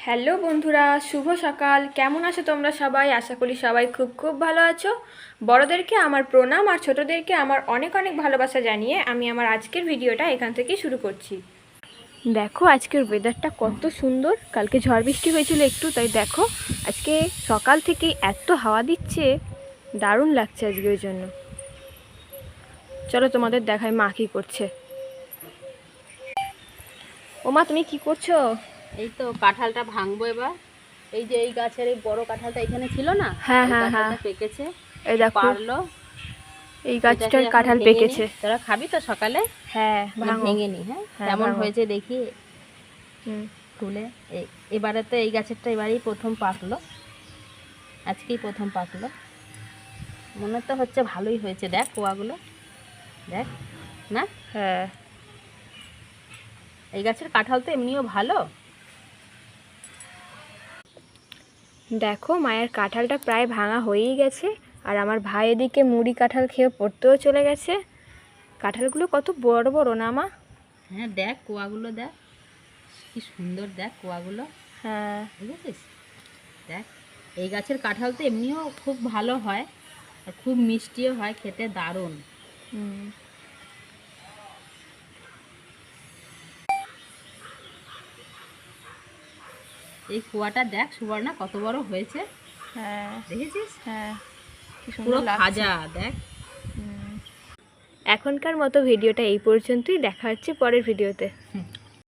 Hello বন্ধুরা, শুভ সকাল। কেমন আছো তোমরা সবাই? আশা করি সবাই খুব খুব ভালো আছো। বড়দেরকে আমার প্রণাম আর ছোটদেরকে আমার অনেক অনেক ভালোবাসা জানিয়ে আমি আমার আজকের ভিডিওটা এখান থেকেই শুরু করছি। দেখো আজকের ওয়েদারটা কত সুন্দর। কালকে ঝড় বৃষ্টি হয়েছিল একটু, তাই দেখো আজকে সকাল থেকেই এত হাওয়া দিচ্ছে, দারুণ লাগছে আজকে। ওই জন্য চলো তোমাদের দেখাই মা কী করছে। ও মা, তুমি কি করছো? এই তো কাঁঠালটা ভাঙবো এবার। এই যে এই গাছের এই বড় কাঁঠালটা এখানে ছিল না, হ্যাঁ এই হ্যাঁ হ্যাঁ, কাঁঠালটা পেকেছে, এই দেখো পারলো। এই এটাকে গাছটার এখন কাঁঠাল ভেঙে নি। পেকেছে। তোরা খাবি তো সকালে? হ্যাঁ ভাঙো। ভেঙে নি। হ্যাঁ, হ্যাঁ কেমন ভাঙো। হয়েছে দেখি হুম। তুলে। এবারে তো এই গাছেরটা এবারেই প্রথম পাকলো, আজকেই প্রথম পাকলো। মনে তো হচ্ছে ভালোই হয়েছে। দেখ কোয়াগুলো, দেখ না। হ্যাঁ, এই গাছের কাঁঠাল তো এমনিও ভালো। দেখো মায়ের কাঁঠালটা প্রায় ভাঙা হয়েই গেছে, আর আমার ভাই এদিকে মুড়ি কাঁঠাল খেয়ে পড়তেও চলে গেছে। কাঁঠালগুলো কত বড় বড় না মা? হ্যাঁ দেখ কোয়াগুলো, দেখ কি সুন্দর, দেখ কোয়াগুলো, হ্যাঁ। বুঝেছিস? দেখ, এই গাছের কাঁঠাল তো এমনিও খুব ভালো হয়, আর খুব মিষ্টিও হয়, খেতে দারুণ। হুম। এই কুয়াটা দেখ সুবর্ণা কত বড় হয়েছে, হ্যাঁ। দেখেছিস? হ্যাঁ, কি পুরো সুন্দর লাগছে। খাজা, দেখ। এখনকার মতো ভিডিওটা এই পর্যন্তই। দেখা হচ্ছে পরের ভিডিওতে।